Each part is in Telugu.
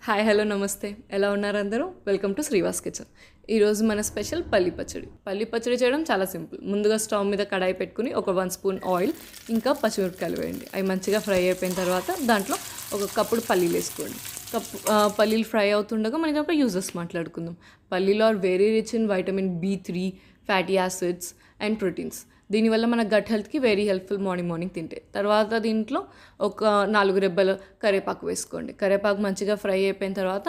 హాయ్ హలో నమస్తే, ఎలా ఉన్నారు అందరూ? Welcome to Srivas kitchen. ఈరోజు మన స్పెషల్ పల్లి పచ్చడి చేయడం చాలా సింపుల్. ముందుగా స్టవ్ మీద కడాయి పెట్టుకుని ఒక 1 స్పూన్ ఆయిల్ ఇంకా పచ్చిమిరపకాయలు వేయండి. అవి మంచిగా ఫ్రై అయిపోయిన తర్వాత దాంట్లో ఒక కప్పుడు పల్లీలు వేసుకోండి. పల్లీలు ఫ్రై అవుతుండగా మనం ఇప్పుడు యూజెస్ మాట్లాడుకుందాం. పల్లీలు are very rich in vitamin B3, fatty acids and proteins. దీనివల్ల మన గట్ హెల్త్కి వెరీ హెల్ప్ఫుల్ మార్నింగ్ తింటే. తర్వాత దీంట్లో ఒక 4 రెబ్బలు కరివేపాకు వేసుకోండి. కరివేపాకు మంచిగా ఫ్రై అయిపోయిన తర్వాత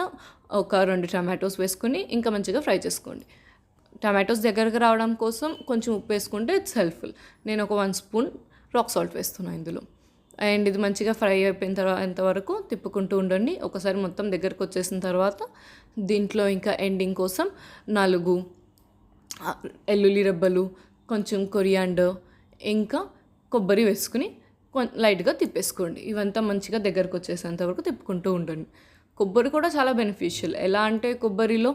ఒక 2 టమాటోస్ వేసుకొని ఇంకా మంచిగా ఫ్రై చేసుకోండి. టమాటోస్ దగ్గరకు రావడం కోసం కొంచెం ఉప్పు వేసుకుంటే ఇట్స్ హెల్ప్ఫుల్. నేను ఒక 1 స్పూన్ రాక్ సాల్ట్ వేస్తున్నాను ఇందులో. అండ్ ఇది మంచిగా ఫ్రై అయిపోయిన తర్వాత ఎంతవరకు తిప్పుకుంటూ ఉండండి. ఒకసారి మొత్తం దగ్గరకు వచ్చేసిన తర్వాత దీంట్లో ఇంకా ఎండింగ్ కోసం 4 వెల్లుల్లి రెబ్బలు, కొంచెం కొరియాండర్ ఇంకా కొబ్బరి వేసుకుని లైట్గా తిప్పేసుకోండి. ఇవంతా మంచిగా దగ్గరకు వచ్చేసేంత వరకు తిప్పుకుంటూ ఉండండి. కొబ్బరి కూడా చాలా బెనిఫిషియల్. ఎలా అంటే కొబ్బరిలో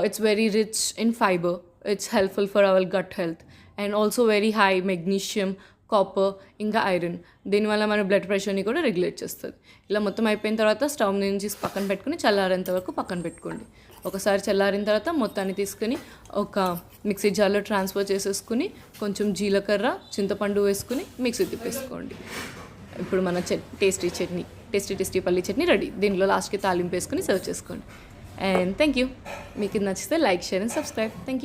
it's very rich in fibre, it's helpful for our gut health and also very high magnesium, copper ఇంకా ఐరన్. దీనివల్ల మన బ్లడ్ ప్రెషర్ని కూడా రెగ్యులేట్ చేస్తుంది. ఇలా మొత్తం అయిపోయిన తర్వాత స్టవ్ నుంచి పక్కన పెట్టుకుని చల్లారేంత వరకు పక్కన పెట్టుకోండి. ఒకసారి చల్లారిన తర్వాత మొత్తాన్ని తీసుకుని ఒక మిక్సీ జార్లో ట్రాన్స్ఫర్ చేసేసుకుని కొంచెం జీలకర్ర, చింతపండు వేసుకుని మిక్సీ తిప్పేసుకోండి. ఇప్పుడు మన టేస్టీ పల్లి చట్నీ రెడీ. దీనిలో లాస్ట్కి తాలింపు వేసుకుని సర్వ్ చేసుకోండి. And thank you. మీకు ఇది నచ్చితే like, share and subscribe. Thank you.